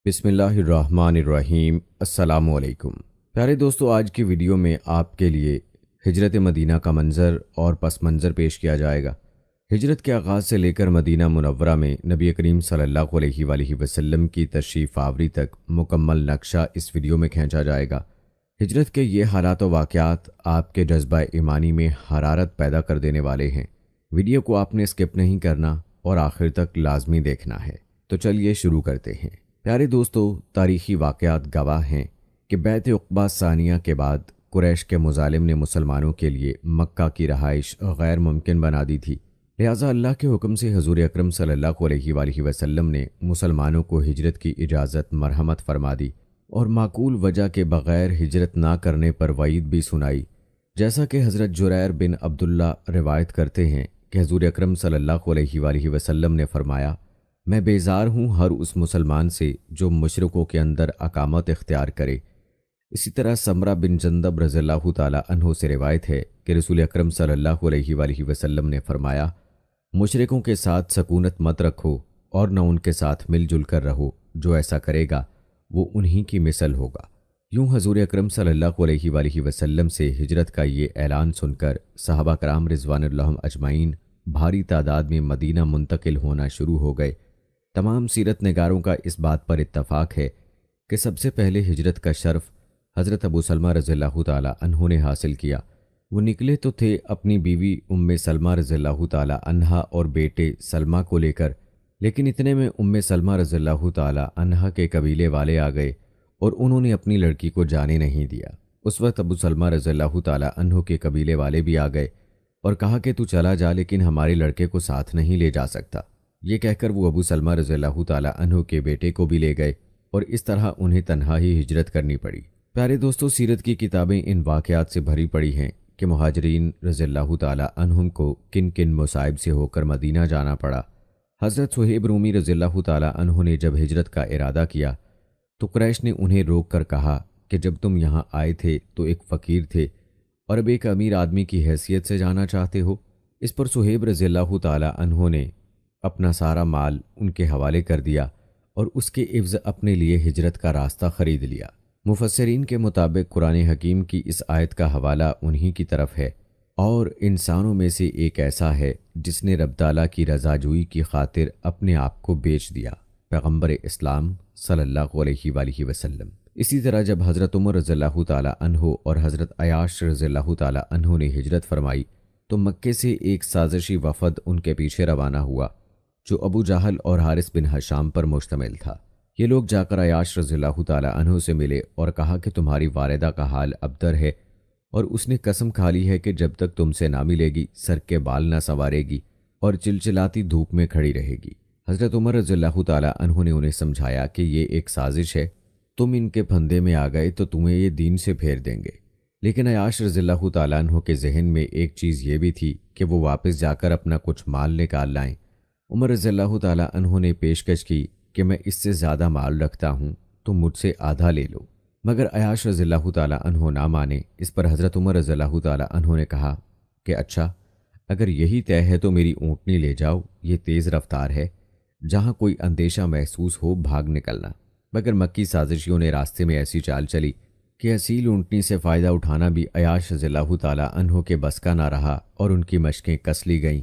بسم اللہ الرحمن الرحیم۔ السلام علیکم پیارے دوستو، آج کی ویڈیو میں آپ کے لیے ہجرت مدینہ کا منظر اور پس منظر پیش کیا جائے گا۔ ہجرت کے آغاز سے لے کر مدینہ منورہ میں نبی کریم صلی اللہ علیہ وآلہ وسلم کی تشریف آوری تک مکمل نقشہ اس ویڈیو میں کھینچا جائے گا۔ ہجرت کے یہ حالات و واقعات آپ کے جذبہ ایمانی میں حرارت پیدا کر دینے والے ہیں۔ ویڈیو کو آپ نے اسکپ نہیں کرنا اور آخر تک لازمی دیکھنا ہے۔ تو چلیے شروع کرتے ہیں۔ پیارے دوستو، تاریخی واقعات گواہ ہیں کہ بیعت عقبہ ثانیہ کے بعد قریش کے مظالم نے مسلمانوں کے لیے مکہ کی رہائش غیر ممکن بنا دی تھی، لہٰذا اللہ کے حکم سے حضور اکرم صلی اللہ علیہ وآلہ وسلم نے مسلمانوں کو ہجرت کی اجازت مرحمت فرما دی اور معقول وجہ کے بغیر ہجرت نہ کرنے پر وعید بھی سنائی، جیسا کہ حضرت جریر بن عبداللہ روایت کرتے ہیں کہ حضور اکرم صلی اللہ علیہ وآلہ وسلم نے فرمایا، میں بیزار ہوں ہر اس مسلمان سے جو مشرکوں کے اندر اقامت اختیار کرے۔ اسی طرح سمرہ بن جندب رضی اللہ تعالیٰ عنہ سے روایت ہے کہ رسول اکرم صلی اللہ علیہ وآلہ وسلم نے فرمایا، مشرکوں کے ساتھ سکونت مت رکھو اور نہ ان کے ساتھ مل جل کر رہو، جو ایسا کرے گا وہ انہی کی مثل ہوگا۔ یوں حضور اکرم صلی اللہ علیہ وآلہ وسلم سے ہجرت کا یہ اعلان سن کر صحابہ کرام رضوان اللہ اجمعین بھاری تعداد میں مدینہ منتقل ہونا شروع ہو گئے۔ تمام سیرت نگاروں کا اس بات پر اتفاق ہے کہ سب سے پہلے ہجرت کا شرف حضرت ابو سلمہ رضی اللہ تعالیٰ عنہ نے حاصل کیا۔ وہ نکلے تو تھے اپنی بیوی ام سلمہ رضی اللہ تعالیٰ عنہا اور بیٹے سلمہ کو لے کر، لیکن اتنے میں ام سلمہ رضی اللہ تعالیٰ عنہا کے قبیلے والے آ گئے اور انہوں نے اپنی لڑکی کو جانے نہیں دیا۔ اس وقت ابو سلمہ رضی اللہ تعالیٰ عنہ کے قبیلے والے بھی آ گئے اور کہا کہ تو چلا جا، لیکن ہمارے لڑکے کو ساتھ نہیں لے جا سکتا۔ یہ کہہ کر وہ ابو سلمہ رضی اللہ تعالیٰ عنہ کے بیٹے کو بھی لے گئے اور اس طرح انہیں تنہا ہی ہجرت کرنی پڑی۔ پیارے دوستو، سیرت کی کتابیں ان واقعات سے بھری پڑی ہیں کہ مہاجرین رضی اللہ تعالیٰ عنہم کو کن کن مصائب سے ہو کر مدینہ جانا پڑا۔ حضرت صہیب رومی رضی اللہ تعالیٰ عنہ نے جب ہجرت کا ارادہ کیا تو قریش نے انہیں روک کر کہا کہ جب تم یہاں آئے تھے تو ایک فقیر تھے اور اب ایک امیر آدمی کی حیثیت سے جانا چاہتے ہو۔ اس پر صہیب رضی اللہ تعالیٰ عنہ نے اپنا سارا مال ان کے حوالے کر دیا اور اس کے عوض اپنے لیے ہجرت کا راستہ خرید لیا۔ مفسرین کے مطابق قرآن حکیم کی اس آیت کا حوالہ انہی کی طرف ہے، اور انسانوں میں سے ایک ایسا ہے جس نے رب تعالیٰ کی رضا جوئی کی خاطر اپنے آپ کو بیچ دیا، پیغمبر اسلام صلی اللہ علیہ وآلہ وسلم۔ اسی طرح جب حضرت عمر رضی اللہ تعالیٰ عنہ اور حضرت عیاش رضی اللہ تعالیٰ عنہ نے ہجرت فرمائی تو مکے سے ایک سازشی وفد ان کے پیچھے روانہ ہوا جو ابو جہل اور حارث بن حشام پر مشتمل تھا۔ یہ لوگ جا کر عیاش رضی اللہ تعالیٰ عنہ سے ملے اور کہا کہ تمہاری والدہ کا حال ابتر ہے اور اس نے قسم کھا لی ہے کہ جب تک تم سے نہ ملے گی سر کے بال نہ سنوارے گی اور چلچلاتی دھوپ میں کھڑی رہے گی۔ حضرت عمر رضی اللہ تعالیٰ عنہ نے انہیں سمجھایا کہ یہ ایک سازش ہے، تم ان کے پھندے میں آ گئے تو تمہیں یہ دین سے پھیر دیں گے۔ لیکن عیاش رضی اللہ تعالیٰ عنہ کے ذہن میں ایک چیز یہ بھی تھی کہ وہ واپس جا کر اپنا کچھ مال نکال لائیں۔ عمر رضی اللہ تعالیٰ عنہ نے پیشکش کی کہ میں اس سے زیادہ مال رکھتا ہوں، تم مجھ سے آدھا لے لو، مگر عیاش رضی اللہ تعالیٰ عنہ نہ مانے۔ اس پر حضرت عمر رضی اللہ تعالیٰ عنہ نے کہا کہ اچھا، اگر یہی طے ہے تو میری اونٹنی لے جاؤ، یہ تیز رفتار ہے، جہاں کوئی اندیشہ محسوس ہو بھاگ نکلنا۔ مگر مکی سازشیوں نے راستے میں ایسی چال چلی کہ اصیل اونٹنی سے فائدہ اٹھانا بھی عیاش رضی اللہ تعالیٰ عنہ کے بس کا نہ رہا اور ان کی مشقیں کس لی گئیں۔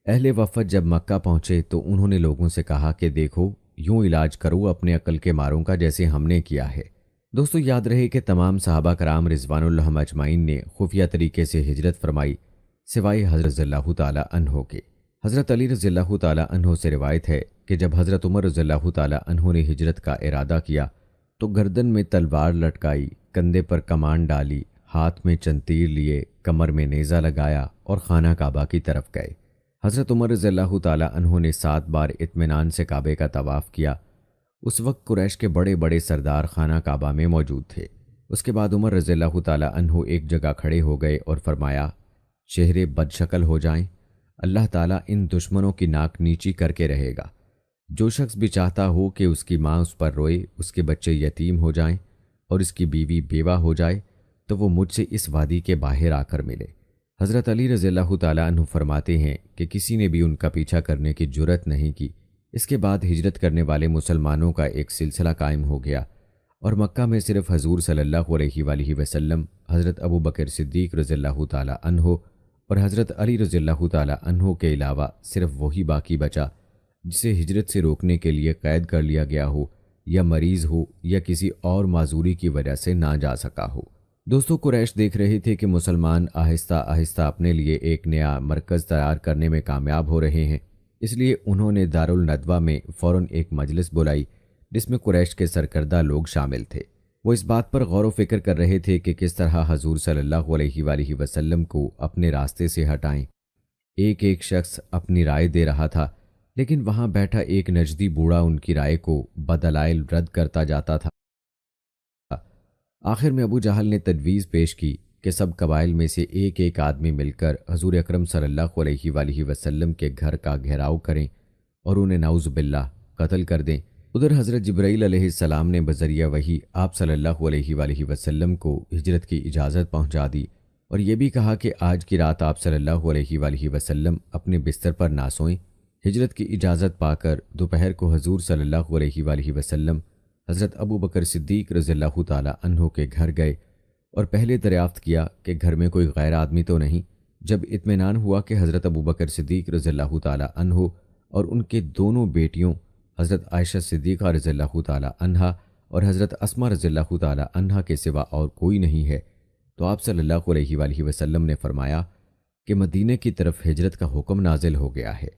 اہل وفد جب مکہ پہنچے تو انہوں نے لوگوں سے کہا کہ دیکھو، یوں علاج کرو اپنے عقل کے ماروں کا جیسے ہم نے کیا ہے۔ دوستو، یاد رہے کہ تمام صحابہ کرام رضوان اللہ اجمعین نے خفیہ طریقے سے ہجرت فرمائی سوائے حضرت رضی اللہ تعالیٰ عنہ کے۔ حضرت علی رضی اللہ تعالیٰ عنہ سے روایت ہے کہ جب حضرت عمر رضی اللہ تعالیٰ عنہ نے ہجرت کا ارادہ کیا تو گردن میں تلوار لٹکائی، کندھے پر کمان ڈالی، ہاتھ میں چنتیر لیے، کمر میں نیزہ لگایا اور خانہ کعبہ کی طرف گئے۔ حضرت عمر رضی اللہ تعالیٰ عنہ نے 7 بار اطمینان سے کعبے کا طواف کیا۔ اس وقت قریش کے بڑے بڑے سردار خانہ کعبہ میں موجود تھے۔ اس کے بعد عمر رضی اللہ تعالیٰ عنہ ایک جگہ کھڑے ہو گئے اور فرمایا، چہرے بد شکل ہو جائیں، اللہ تعالیٰ ان دشمنوں کی ناک نیچی کر کے رہے گا۔ جو شخص بھی چاہتا ہو کہ اس کی ماں اس پر روئے، اس کے بچے یتیم ہو جائیں اور اس کی بیوی بیوہ ہو جائے تو وہ مجھ سے اس وادی کے باہر آ کر ملے۔ حضرت علی رضی اللہ تعالیٰ عنہ فرماتے ہیں کہ کسی نے بھی ان کا پیچھا کرنے کی جرت نہیں کی، اس کے بعد ہجرت کرنے والے مسلمانوں کا ایک سلسلہ قائم ہو گیا اور مکہ میں صرف حضور صلی اللہ علیہ وآلہ وسلم، حضرت ابو بکر صدیق رضی اللہ تعالی عنہ اور حضرت علی رضی اللہ تعالی عنہ کے علاوہ صرف وہی باقی بچا جسے ہجرت سے روکنے کے لیے قید کر لیا گیا ہو یا مریض ہو یا کسی اور معذوری کی وجہ سے نہ جا سکا ہو۔ دوستو، قریش دیکھ رہے تھے کہ مسلمان آہستہ آہستہ اپنے لیے ایک نیا مرکز تیار کرنے میں کامیاب ہو رہے ہیں، اس لیے انہوں نے دارالندوہ میں فوراً ایک مجلس بلائی جس میں قریش کے سرکردہ لوگ شامل تھے۔ وہ اس بات پر غور و فکر کر رہے تھے کہ کس طرح حضور صلی اللہ علیہ وآلہ وسلم کو اپنے راستے سے ہٹائیں۔ ایک ایک شخص اپنی رائے دے رہا تھا، لیکن وہاں بیٹھا ایک نجدی بوڑھا ان کی رائے کو بدلائل رد کرتا جاتا تھا۔ آخر میں ابو جہل نے تجویز پیش کی کہ سب قبائل میں سے ایک ایک آدمی مل کر حضور اکرم صلی اللہ علیہ وآلہ وسلم کے گھر کا گھیراؤ کریں اور انہیں نعوذ باللہ قتل کر دیں۔ ادھر حضرت جبرائیل علیہ السلام نے بذریعہ وحی آپ صلی اللہ علیہ وآلہ وسلم کو ہجرت کی اجازت پہنچا دی اور یہ بھی کہا کہ آج کی رات آپ صلی اللہ علیہ وآلہ وسلم اپنے بستر پر نہ سوئیں۔ ہجرت کی اجازت پا کر دوپہر کو حضور صلی اللہ علیہ وآلہ وسلم حضرت ابو بکر صدیق رضی اللہ تعالی عنہ کے گھر گئے اور پہلے دریافت کیا کہ گھر میں کوئی غیر آدمی تو نہیں۔ جب اطمینان ہوا کہ حضرت ابو بکر صدیق رضی اللہ تعالی عنہ اور ان کے دونوں بیٹیوں حضرت عائشہ صدیقہ رضی اللہ تعالی عنہا اور حضرت اسما رضی اللہ تعالی عنہا کے سوا اور کوئی نہیں ہے، تو آپ صلی اللہ علیہ وآلہ وسلم نے فرمایا کہ مدینہ کی طرف ہجرت کا حکم نازل ہو گیا ہے۔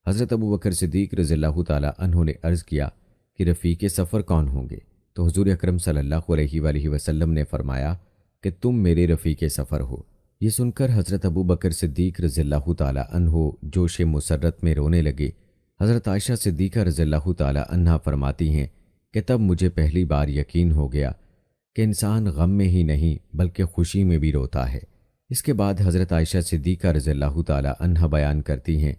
حضرت ابو بکر صدیق رضی اللہ تعالی عنہ نے عرض کیا کہ رفیق سفر کون ہوں گے؟ تو حضور اکرم صلی اللہ علیہ وآلہ وسلم نے فرمایا کہ تم میرے رفیق سفر ہو۔ یہ سن کر حضرت ابو بکر صدیق رضی اللہ تعالی عنہ جوش مسرت میں رونے لگے۔ حضرت عائشہ صدیقہ رضی اللہ تعالی عنہا فرماتی ہیں کہ تب مجھے پہلی بار یقین ہو گیا کہ انسان غم میں ہی نہیں بلکہ خوشی میں بھی روتا ہے۔ اس کے بعد حضرت عائشہ صدیقہ رضی اللہ تعالی عنہا بیان کرتی ہیں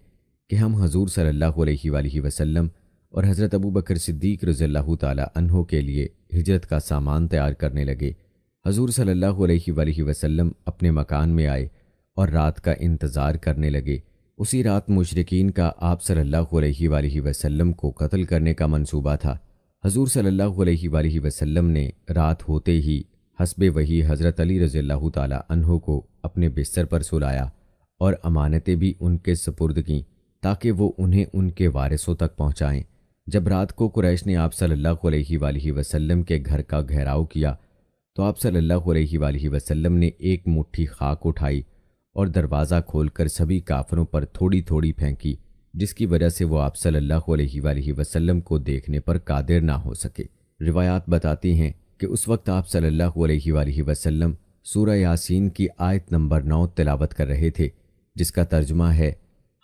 کہ ہم حضور صلی اللہ علیہ وآلہ وسلم اور حضرت ابو بکر صدیق رضی اللہ تعالی عنہ کے لیے ہجرت کا سامان تیار کرنے لگے۔ حضور صلی اللہ علیہ وآلہ وسلم اپنے مکان میں آئے اور رات کا انتظار کرنے لگے۔ اسی رات مشرکین کا آپ صلی اللہ علیہ وآلہ وسلم کو قتل کرنے کا منصوبہ تھا۔ حضور صلی اللہ علیہ وآلہ وسلم نے رات ہوتے ہی حسب وحی حضرت علی رضی اللہ تعالی عنہ کو اپنے بستر پر سلایا اور امانتیں بھی ان کے سپرد کیں تاکہ وہ انہیں ان کے وارثوں تک پہنچائیں۔ جب رات کو قریش نے آپ صلی اللہ علیہ وآلہ وسلم کے گھر کا گھیراؤ کیا تو آپ صلی اللہ علیہ وآلہ وسلم نے ایک مٹھی خاک اٹھائی اور دروازہ کھول کر سبھی کافروں پر تھوڑی تھوڑی پھینکی، جس کی وجہ سے وہ آپ صلی اللہ علیہ وآلہ وسلم کو دیکھنے پر قادر نہ ہو سکے۔ روایات بتاتی ہیں کہ اس وقت آپ صلی اللہ علیہ وآلہ وسلم سورہ یاسین کی آیت نمبر 9 تلاوت کر رہے تھے، جس کا ترجمہ ہے،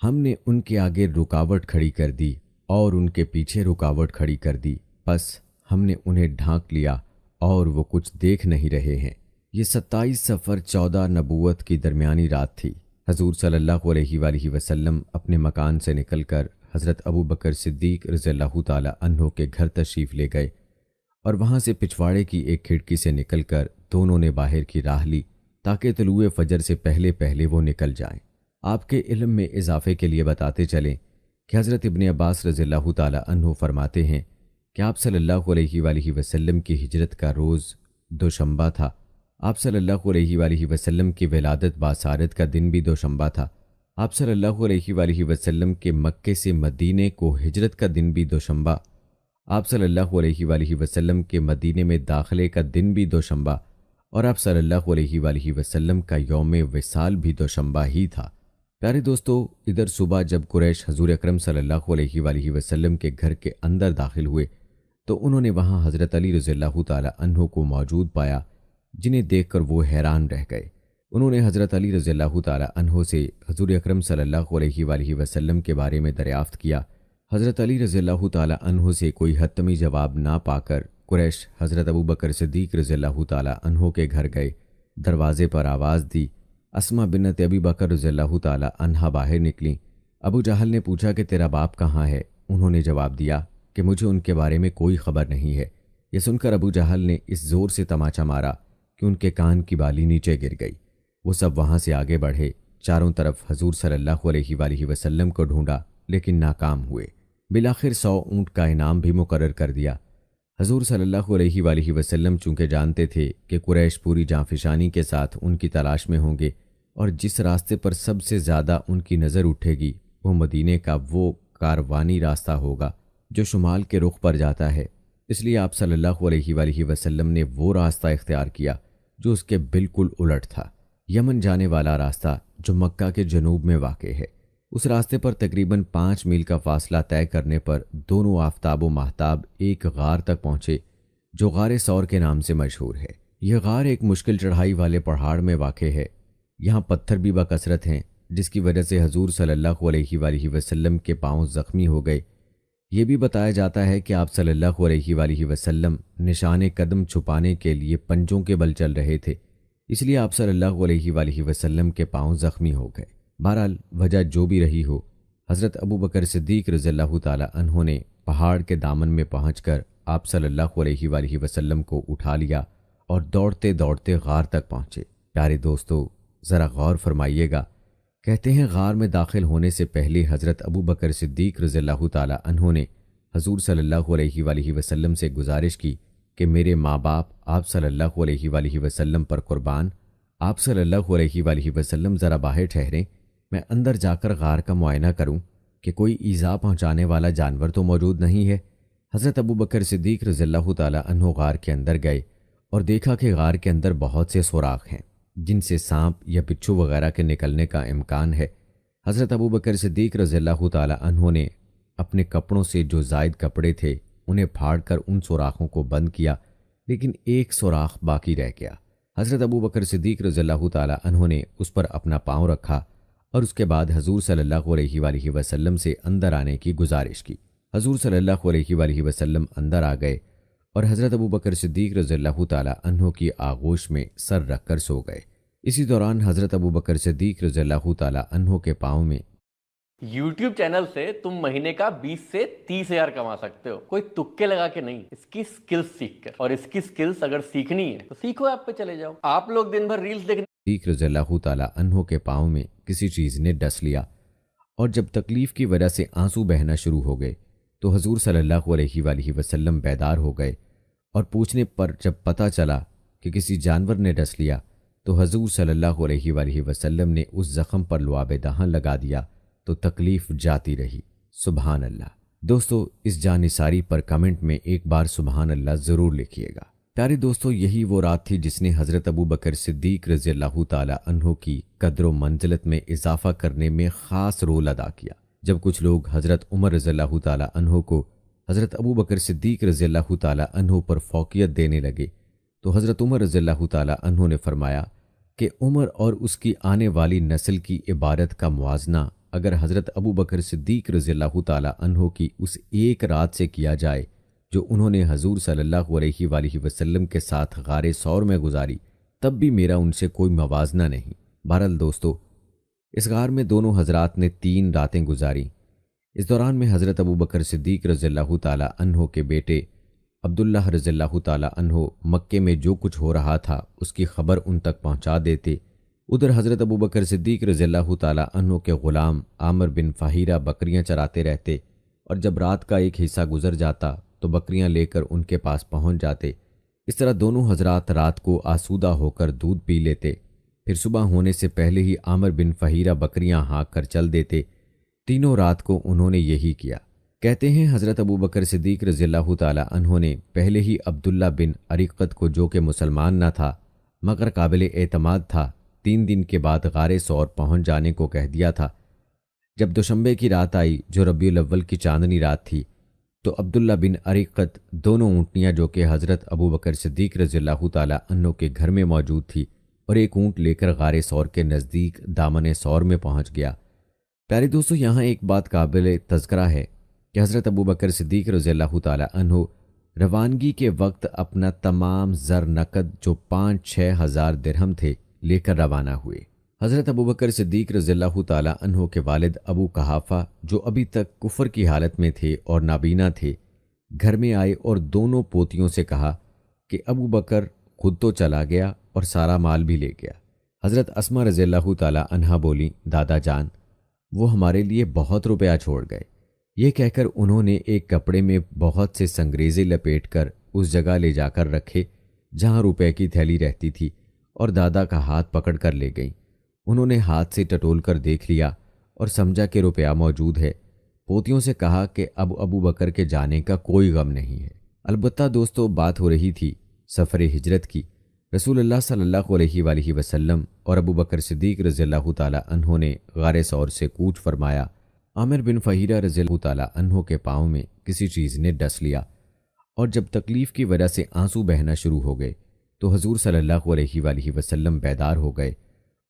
ہم نے ان کے آگے رکاوٹ کھڑی کر دی اور ان کے پیچھے رکاوٹ کھڑی کر دی، پس ہم نے انہیں ڈھانک لیا اور وہ کچھ دیکھ نہیں رہے ہیں۔ یہ 27 صفر 14 نبوت کی درمیانی رات تھی۔ حضور صلی اللہ علیہ وآلہ وسلم اپنے مکان سے نکل کر حضرت ابو بکر صدیق رضی اللہ تعالی عنہ کے گھر تشریف لے گئے اور وہاں سے پچھواڑے کی ایک کھڑکی سے نکل کر دونوں نے باہر کی راہ لی تاکہ طلوع فجر سے پہلے پہلے وہ نکل جائیں۔ آپ کے علم میں اضافے کے لیے بتاتے چلیں کہ حضرت ابن عباس رضی اللہ تعالی عنہ فرماتے ہیں کہ آپ صلی اللہ علیہ وآلہ وسلم کی ہجرت کا روز دوشنبہ تھا۔ آپ صلی اللہ علیہ وآلہ وسلم کی ولادت باسارت کا دن بھی دوشنبہ تھا۔ آپ صلی اللہ علیہ وآلہ وسلم کے مکے سے مدینے کو ہجرت کا دن بھی دوشنبہ، آپ صلی اللہ علیہ وآلہ وسلم کے مدینے میں داخلے کا دن بھی دوشنبہ اور آپ صلی اللہ علیہ وآلہ وسلم کا یوم وصال بھی دوشنبہ ہی تھا۔ پیارے دوستو، ادھر صبح جب قریش حضور اکرم صلی اللہ علیہ وآلہ وسلم کے گھر کے اندر داخل ہوئے تو انہوں نے وہاں حضرت علی رضی اللہ تعالی عنہ کو موجود پایا، جنہیں دیکھ کر وہ حیران رہ گئے۔ انہوں نے حضرت علی رضی اللہ تعالی عنہ سے حضور اکرم صلی اللہ علیہ وآلہ وسلم کے بارے میں دریافت کیا۔ حضرت علی رضی اللہ تعالی عنہ سے کوئی حتمی جواب نہ پا کر قریش حضرت ابو بکر صدیق رضی اللہ تعالی عنہ کے گھر گئے۔ دروازے پر آواز دی، اسما بنت ابی بکر رضی اللہ تعالی عنہا باہر نکلیں۔ ابو جہل نے پوچھا کہ تیرا باپ کہاں ہے؟ انہوں نے جواب دیا کہ مجھے ان کے بارے میں کوئی خبر نہیں ہے۔ یہ سن کر ابو جہل نے اس زور سے تماچا مارا کہ ان کے کان کی بالی نیچے گر گئی۔ وہ سب وہاں سے آگے بڑھے، چاروں طرف حضور صلی اللہ علیہ وآلہ وسلم کو ڈھونڈا لیکن ناکام ہوئے۔ بالآخر 100 اونٹ کا انعام بھی مقرر کر دیا۔ حضور صلی اللہ علیہ وآلہ وسلم چونکہ جانتے تھے کہ قریش پوری جانفشانی کے ساتھ ان کی تلاش میں ہوں گے، اور جس راستے پر سب سے زیادہ ان کی نظر اٹھے گی وہ مدینے کا وہ کاروانی راستہ ہوگا جو شمال کے رخ پر جاتا ہے، اس لیے آپ صلی اللہ علیہ وآلہ وسلم نے وہ راستہ اختیار کیا جو اس کے بالکل الٹ تھا، یمن جانے والا راستہ جو مکہ کے جنوب میں واقع ہے۔ اس راستے پر تقریباً 5 میل کا فاصلہ طے کرنے پر دونوں آفتاب و ماہتاب ایک غار تک پہنچے جو غار ثور کے نام سے مشہور ہے۔ یہ غار ایک مشکل چڑھائی والے پہاڑ میں واقع ہے۔ یہاں پتھر بھی بکثرت ہیں، جس کی وجہ سے حضور صلی اللہ علیہ وآلہ وسلم کے پاؤں زخمی ہو گئے۔ یہ بھی بتایا جاتا ہے کہ آپ صلی اللہ علیہ وآلہ وسلم نشان قدم چھپانے کے لیے پنجوں کے بل چل رہے تھے، اس لیے آپ صلی اللہ علیہ وآلہ وسلم کے پاؤں زخمی ہو گئے۔ بہرحال وجہ جو بھی رہی ہو، حضرت ابو بکر صدیق رضی اللہ تعالی عنہ نے پہاڑ کے دامن میں پہنچ کر آپ صلی اللہ علیہ وآلہ وسلم کو اٹھا لیا اور دوڑتے دوڑتے غار تک پہنچے۔ پیارے دوستو، ذرا غور فرمائیے گا، کہتے ہیں غار میں داخل ہونے سے پہلے حضرت ابو بکر صدیق رضی اللہ تعالی عنہ نے حضور صلی اللہ علیہ وآلہ وسلم سے گزارش کی کہ میرے ماں باپ آپ صلی اللہ علیہ وآلہ وسلم پر قربان، آپ صلی اللہ علیہ وآلہ وسلم ذرا باہر ٹھہریں، میں اندر جا کر غار کا معائنہ کروں کہ کوئی ایذا پہنچانے والا جانور تو موجود نہیں ہے۔ حضرت ابو بکر صدیق رضی اللہ تعالی عنہ غار کے اندر گئے اور دیکھا کہ غار کے اندر بہت سے سوراخ ہیں جن سے سانپ یا بچھو وغیرہ کے نکلنے کا امکان ہے۔ حضرت ابو بکر صدیق رضی اللہ تعالی عنہ نے اپنے کپڑوں سے جو زائد کپڑے تھے انہیں پھاڑ کر ان سوراخوں کو بند کیا، لیکن ایک سوراخ باقی رہ گیا۔ حضرت ابو بکر صدیق رضی اللہ تعالی عنہ نے اس پر اپنا پاؤں رکھا اور اس کے بعد حضور صلی اللہ علیہ وآلہ وسلم سے اندر آنے کی گزارش کی۔ حضور صلی اللہ علیہ وآلہ وسلم اندر آ گئے اور حضرت ابو بکر صدیق رضی اللہ تعالی عنہ کی آغوش میں سر رکھ کر سو گئے۔ اسی دوران حضرت ابو بکر صدیق رضی اللہ تعالی عنہ کے پاؤں میں یوٹیوب چینل سے تم مہینے کا 20 سے 30 ہزار کما سکتے ہو، کوئی تکے لگا کے نہیں، اس کی سکلز سیکھ کر۔ اور اس کی سکلز اگر سیکھنی ہے تو سیکھو ایپ پہ چلے جاؤ۔ آپ لوگ دن بھر ریلز دیکھنے صدیق رضی اللہ تعالی عنہ کے پاؤں میں کسی چیز نے ڈس لیا، اور جب تکلیف کی وجہ سے آنسو بہنا شروع ہو گئے تو حضور صلی اللہ علیہ وآلہ وسلم بیدار ہو گئے، اور پوچھنے پر جب پتہ چلا کہ کسی جانور نے ڈس لیا تو حضور صلی اللہ علیہ وآلہ وسلم نے اس زخم پر لعاب دہن لگا دیا تو تکلیف جاتی رہی۔ سبحان اللہ۔ دوستو، اس جانثاری پر کمنٹ میں ایک بار سبحان اللہ ضرور لکھیے گا۔ پیارے دوستو، یہی وہ رات تھی جس نے حضرت ابو بکر صدیق رضی اللہ تعالی عنہ کی قدر و منزلت میں اضافہ کرنے میں خاص رول ادا کیا۔ جب کچھ لوگ حضرت عمر رضی اللہ تعالی عنہ کو حضرت ابو بکر صدیق رضی اللہ تعالی عنہ پر فوقیت دینے لگے تو حضرت عمر رضی اللہ تعالی عنہ نے فرمایا کہ عمر اور اس کی آنے والی نسل کی عبادت کا موازنہ اگر حضرت ابو بکر صدیق رضی اللہ تعالی عنہ کی اس ایک رات سے کیا جائے جو انہوں نے حضور صلی اللہ علیہ وآلہ وسلم کے ساتھ غار ثور میں گزاری، تب بھی میرا ان سے کوئی موازنہ نہیں۔ بہرحال دوستو، اس غار میں دونوں حضرات نے 3 راتیں گزاری۔ اس دوران میں حضرت ابو بکر صدیق رضی اللہ تعالی عنہ کے بیٹے عبداللہ رضی اللہ تعالی عنہ مکے میں جو کچھ ہو رہا تھا اس کی خبر ان تک پہنچا دیتے۔ ادھر حضرت ابو بکر صدیق رضی اللہ تعالی عنہ کے غلام عامر بن فہیرہ بکریاں چراتے رہتے، اور جب رات کا ایک حصہ گزر جاتا تو بکریاں لے کر ان کے پاس پہنچ جاتے۔ اس طرح دونوں حضرات رات کو آسودہ ہو کر دودھ پی لیتے، پھر صبح ہونے سے پہلے ہی عامر بن فہیرہ بکریاں ہانک کر چل دیتے۔ تینوں رات کو انہوں نے یہی کیا۔ کہتے ہیں حضرت ابو بکر صدیق رضی اللہ تعالی عنہ نے پہلے ہی عبداللہ بن عریقت کو، جو کہ مسلمان نہ تھا مگر قابل اعتماد تھا، 3 دن کے بعد غار ثور پہنچ جانے کو کہہ دیا تھا۔ جب دوشنبے کی رات آئی جو ربیع الاول کی چاندنی رات تھی تو عبداللہ بن عریقت دونوں اونٹنیاں جو کہ حضرت ابو بکر صدیق رضی اللہ تعالی عنہ کے گھر میں موجود تھی اور ایک اونٹ لے کر غار ثور کے نزدیک دامن ثور میں پہنچ گیا۔ پیارے دوستو، یہاں ایک بات قابل تذکرہ ہے کہ حضرت ابو بکر صدیق رضی اللہ تعالی عنہ روانگی کے وقت اپنا تمام زر نقد جو 5-6 ہزار درہم تھے لے کر روانہ ہوئے۔ حضرت ابو بکر صدیق رضی اللہ تعالی عنہ کے والد ابو قحافہ جو ابھی تک کفر کی حالت میں تھے اور نابینا تھے، گھر میں آئے اور دونوں پوتیوں سے کہا کہ ابو بکر خود تو چلا گیا اور سارا مال بھی لے گیا۔ حضرت اسماء رضی اللہ تعالی عنہا بولی، دادا جان، وہ ہمارے لیے بہت روپیہ چھوڑ گئے، یہ کہہ کر انہوں نے ایک کپڑے میں بہت سے سنگریزے لپیٹ کر اس جگہ لے جا کر رکھے جہاں روپے کی تھیلی رہتی تھی اور دادا کا ہاتھ پکڑ کر لے گئیں۔ انہوں نے ہاتھ سے ٹٹول کر دیکھ لیا اور سمجھا کہ روپیہ موجود ہے۔ پوتیوں سے کہا کہ اب ابو بکر کے جانے کا کوئی غم نہیں ہے۔ البتہ دوستو، بات ہو رہی تھی سفر ہجرت کی۔ رسول اللہ صلی اللہ علیہ وآلہ وسلم اور ابو بکر صدیق رضی اللہ تعالی عنہ نے غار ثور سے کوچ فرمایا۔ عامر بن فہیرہ رضی اللہ تعالی عنہ کے پاؤں میں کسی چیز نے ڈس لیا، اور جب تکلیف کی وجہ سے آنسو بہنا شروع ہو گئے تو حضور صلی اللہ علیہ وآلہ وسلم بیدار ہو گئے،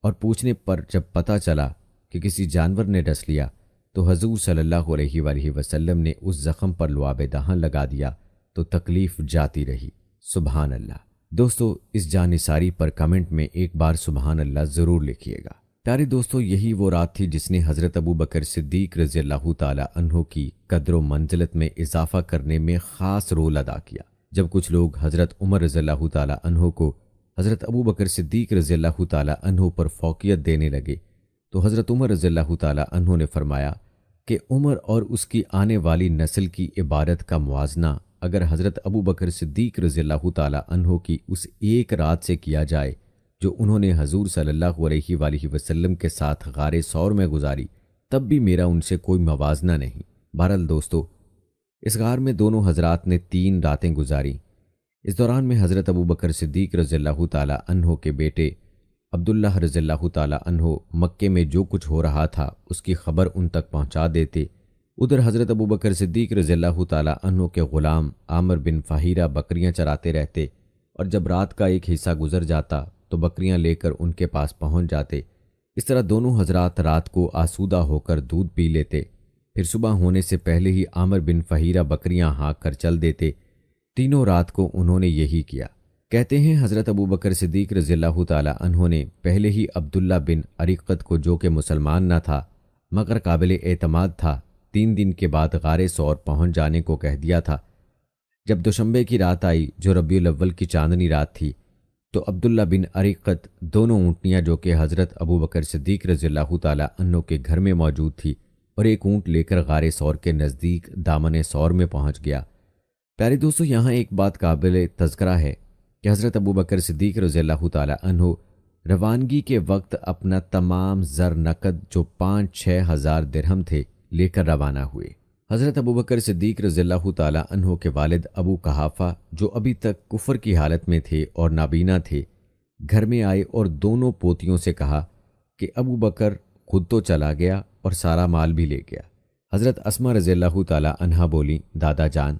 اور پوچھنے پر جب پتہ چلا کہ کسی جانور نے ڈس لیا تو حضور صلی اللہ علیہ وآلہ وسلم نے اس زخم پر لعاب دہن لگا دیا تو تکلیف جاتی رہی۔ سبحان اللہ۔ دوستو، اس جانثاری پر کمنٹ میں ایک بار سبحان اللہ ضرور لکھیے گا۔ پیارے دوستو، یہی وہ رات تھی جس نے حضرت ابو بکر صدیق رضی اللہ تعالی عنہ کی قدر و منزلت میں اضافہ کرنے میں خاص رول ادا کیا۔ جب کچھ لوگ حضرت عمر رضی اللہ تعالی عنہ کو حضرت ابو بکر صدیق رضی اللہ تعالی عنہ پر فوقیت دینے لگے تو حضرت عمر رضی اللہ تعالی عنہ نے فرمایا کہ عمر اور اس کی آنے والی نسل کی عبادت کا موازنہ اگر حضرت ابو بکر صدیق رضی اللہ تعالی عنہ کی اس ایک رات سے کیا جائے جو انہوں نے حضور صلی اللہ علیہ وآلہ وسلم کے ساتھ غار ثور میں گزاری، تب بھی میرا ان سے کوئی موازنہ نہیں۔ بہرحال دوستو، اس غار میں دونوں حضرات نے 3 راتیں گزاری۔ اس دوران میں حضرت ابو بکر صدیق رضی اللہ تعالی عنہ کے بیٹے عبداللہ رضی اللہ تعالی عنہ مکے میں جو کچھ ہو رہا تھا اس کی خبر ان تک پہنچا دیتے۔ ادھر حضرت ابو بکر صدیق رضی اللہ تعالی عنہ کے غلام عامر بن فہیرہ بکریاں چراتے رہتے، اور جب رات کا ایک حصہ گزر جاتا تو بکریاں لے کر ان کے پاس پہنچ جاتے۔ اس طرح دونوں حضرات رات کو آسودہ ہو کر دودھ پی لیتے، پھر صبح ہونے سے پہلے ہی عامر بن فہیرہ بکریاں ہانک کر چل دیتے۔ تینوں رات کو انہوں نے یہی کیا۔ کہتے ہیں حضرت ابو بکر صدیق رضی اللہ تعالی عنہ نے پہلے ہی عبداللہ بن عریقت کو، جو کہ مسلمان نہ تھا مگر قابل اعتماد تھا، 3 دن کے بعد غار ثور پہنچ جانے کو کہہ دیا تھا۔ جب دوشنبے کی رات آئی جو ربیع الاول کی چاندنی رات تھی تو عبداللہ بن عریقت دونوں اونٹنیاں جو کہ حضرت ابو بکر صدیق رضی اللہ تعالی عنہ کے گھر میں موجود تھی اور ایک اونٹ لے کر غار ثور کے نزدیک دامن ثور میں پہنچ گیا۔ پیارے دوستو، یہاں ایک بات قابل تذکرہ ہے کہ حضرت ابو بکر صدیق رضی اللہ تعالی عنہ روانگی کے وقت اپنا تمام زر نقد جو 5-6 ہزار درہم تھے لے کر روانہ ہوئے۔ حضرت ابو بکر صدیق رضی اللہ تعالی عنہ کے والد ابو قحافہ جو ابھی تک کفر کی حالت میں تھے اور نابینا تھے، گھر میں آئے اور دونوں پوتیوں سے کہا کہ ابو بکر خود تو چلا گیا اور سارا مال بھی لے گیا۔ حضرت اسماء رضی اللہ تعالی عنہا بولی، دادا جان،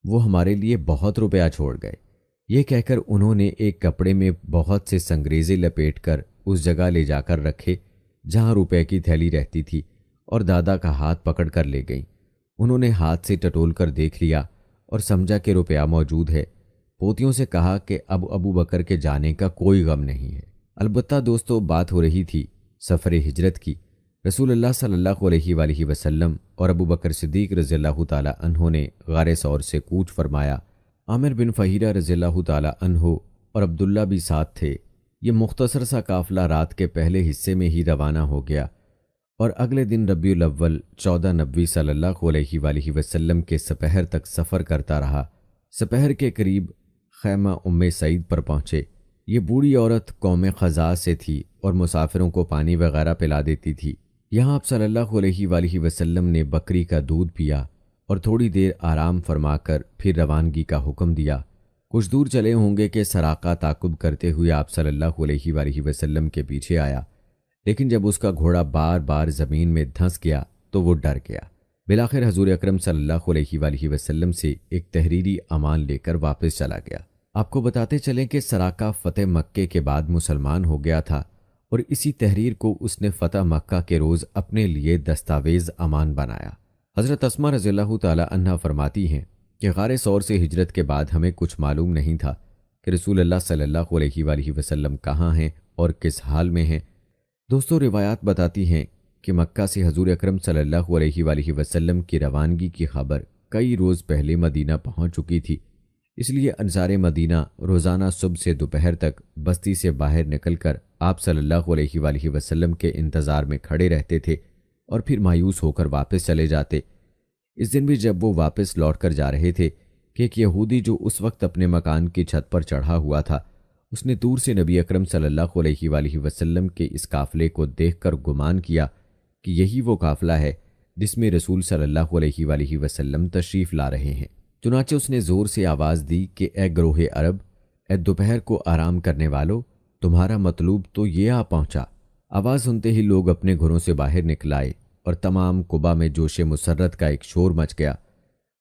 وہ ہمارے لیے بہت روپیہ چھوڑ گئے۔ یہ کہہ کر انہوں نے ایک کپڑے میں بہت سے سنگریزے لپیٹ کر اس جگہ لے جا کر رکھے جہاں روپے کی تھیلی رہتی تھی اور دادا کا ہاتھ پکڑ کر لے گئیں۔ انہوں نے ہاتھ سے ٹٹول کر دیکھ لیا اور سمجھا کہ روپیہ موجود ہے۔ پوتیوں سے کہا کہ اب ابو بکر کے جانے کا کوئی غم نہیں ہے۔ البتہ دوستو، بات ہو رہی تھی سفر ہجرت کی۔ رسول اللہ صلی اللہ علیہ وآلہ وسلم اور ابو بکر صدیق رضی اللہ تعالی عنہ نے غار ثور سے کوچ فرمایا۔ عامر بن فہیرہ رضی اللہ تعالی عنہ اور عبداللہ بھی ساتھ تھے۔ یہ مختصر سا قافلہ رات کے پہلے حصے میں ہی روانہ ہو گیا اور اگلے دن ربیع الاول 14 نبوی صلی اللہ علیہ وآلہ وسلم کے سپہر تک سفر کرتا رہا۔ سپہر کے قریب خیمہ ام سعید پر پہنچے۔ یہ بوڑھی عورت قوم خزاع سے تھی اور مسافروں کو پانی وغیرہ پلا دیتی تھی۔ یہاں آپ صلی اللہ علیہ وآلہ وسلم نے بکری کا دودھ پیا اور تھوڑی دیر آرام فرما کر پھر روانگی کا حکم دیا۔ کچھ دور چلے ہوں گے کہ سراقہ تعقب کرتے ہوئے آپ صلی اللہ علیہ وآلہ وسلم کے پیچھے آیا، لیکن جب اس کا گھوڑا بار بار زمین میں دھنس گیا تو وہ ڈر گیا۔ بالآخر حضور اکرم صلی اللہ علیہ وآلہ وسلم سے ایک تحریری امان لے کر واپس چلا گیا۔ آپ کو بتاتے چلیں کہ سراقہ فتح مکے کے بعد مسلمان ہو گیا تھا اور اسی تحریر کو اس نے فتح مکہ کے روز اپنے لیے دستاویز امان بنایا۔ حضرت اسماء رضی اللہ تعالی عنہا فرماتی ہیں کہ غار ثور سے ہجرت کے بعد ہمیں کچھ معلوم نہیں تھا کہ رسول اللہ صلی اللہ علیہ وآلہ وسلم کہاں ہیں اور کس حال میں ہیں۔ دوستو، روایات بتاتی ہیں کہ مکہ سے حضور اکرم صلی اللہ علیہ وآلہ وسلم کی روانگی کی خبر کئی روز پہلے مدینہ پہنچ چکی تھی، اس لیے انصار مدینہ روزانہ صبح سے دوپہر تک بستی سے باہر نکل کر آپ صلی اللہ علیہ وآلہ وسلم کے انتظار میں کھڑے رہتے تھے اور پھر مایوس ہو کر واپس چلے جاتے۔ اس دن بھی جب وہ واپس لوٹ کر جا رہے تھے کہ ایک یہودی جو اس وقت اپنے مکان کی چھت پر چڑھا ہوا تھا، اس نے دور سے نبی اکرم صلی اللہ علیہ وآلہ وسلم کے اس قافلے کو دیکھ کر گمان کیا کہ یہی وہ قافلہ ہے جس میں رسول صلی اللہ علیہ وآلہ وسلم تشریف لا رہے ہیں۔ چنانچہ اس نے زور سے آواز دی کہ اے گروہ عرب، اے دوپہر کو آرام کرنے والو، تمہارا مطلوب تو یہ آ پہنچا۔ آواز سنتے ہی لوگ اپنے گھروں سے باہر نکل آئے اور تمام قبا میں جوش مسرت کا ایک شور مچ گیا۔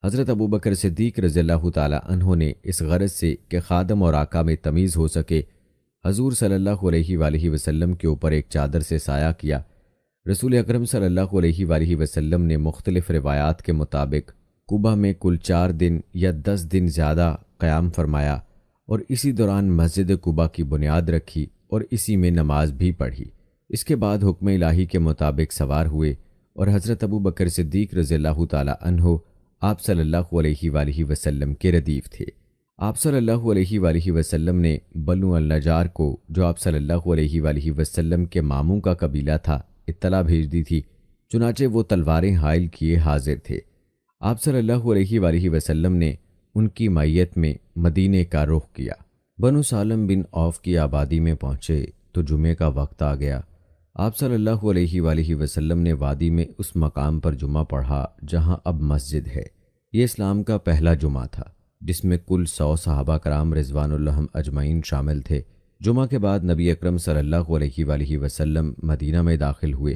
حضرت ابوبکر صدیق رضی اللہ تعالی عنہ نے اس غرض سے کہ خادم اور آقا میں تمیز ہو سکے، حضور صلی اللہ علیہ وآلہ وسلم کے اوپر ایک چادر سے سایہ کیا۔ رسول اکرم صلی اللہ علیہ وآلہ وسلم نے مختلف روایات کے مطابق قبا میں کل 4 دن یا 10 دن زیادہ قیام فرمایا اور اسی دوران مسجد قبا کی بنیاد رکھی اور اسی میں نماز بھی پڑھی۔ اس کے بعد حکم الہی کے مطابق سوار ہوئے اور حضرت ابوبکر صدیق رضی اللہ تعالی عنہ آپ صلی اللہ علیہ وآلہ وسلم کے ردیف تھے۔ آپ صلی اللہ علیہ وآلہ وسلم نے بنو النجار کو، جو آپ صلی اللہ علیہ وآلہ وسلم کے ماموں کا قبیلہ تھا، اطلاع بھیج دی تھی، چنانچہ وہ تلواریں حائل کیے حاضر تھے۔ آپ صلی اللہ علیہ وآلہ وسلم نے ان کی معیت میں مدینے کا رخ کیا۔ بنو سالم بن عوف کی آبادی میں پہنچے تو جمعے کا وقت آ گیا۔ آپ صلی اللہ علیہ وآلہ وسلم نے وادی میں اس مقام پر جمعہ پڑھا جہاں اب مسجد ہے۔ یہ اسلام کا پہلا جمعہ تھا جس میں کل 100 صحابہ کرام رضوان اللہ اجمعین شامل تھے۔ جمعہ کے بعد نبی اکرم صلی اللہ علیہ وآلہ وسلم مدینہ میں داخل ہوئے۔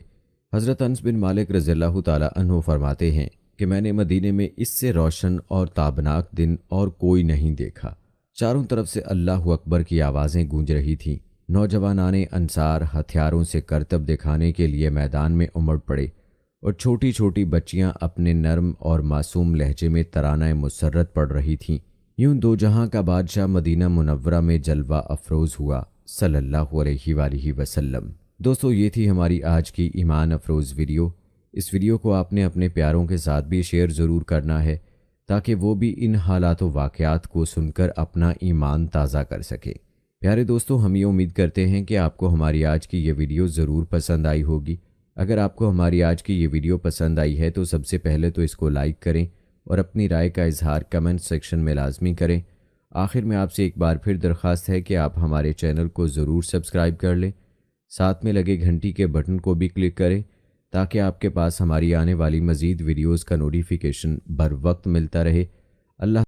حضرت انس بن مالک رضی اللہ تعالی عنہ فرماتے ہیں کہ میں نے مدینے میں اس سے روشن اور تابناک دن اور کوئی نہیں دیکھا۔ چاروں طرف سے اللہ اکبر کی آوازیں گونج رہی تھیں۔ نوجوانان انصار ہتھیاروں سے کرتب دکھانے کے لیے میدان میں امڑ پڑے اور چھوٹی چھوٹی بچیاں اپنے نرم اور معصوم لہجے میں ترانہ مسرت پڑھ رہی تھیں۔ یوں دو جہاں کا بادشاہ مدینہ منورہ میں جلوہ افروز ہوا صلی اللہ علیہ وآلہ وسلم۔ دوستو، یہ تھی ہماری آج کی ایمان افروز ویڈیو۔ اس ویڈیو کو آپ نے اپنے پیاروں کے ساتھ بھی شیئر ضرور کرنا ہے تاکہ وہ بھی ان حالات و واقعات کو سن کر اپنا ایمان تازہ کر سکے۔ پیارے دوستو، ہم یہ امید کرتے ہیں کہ آپ کو ہماری آج کی یہ ویڈیو ضرور پسند آئی ہوگی۔ اگر آپ کو ہماری آج کی یہ ویڈیو پسند آئی ہے تو سب سے پہلے تو اس کو لائک کریں اور اپنی رائے کا اظہار کمنٹ سیکشن میں لازمی کریں۔ آخر میں آپ سے ایک بار پھر درخواست ہے کہ آپ ہمارے چینل کو ضرور سبسکرائب کر لیں، ساتھ میں لگے گھنٹی کے بٹن کو بھی کلک کریں تاکہ آپ کے پاس ہماری آنے والی مزید ویڈیوز کا نوٹیفیکیشن بر وقت ملتا رہے۔ اللہ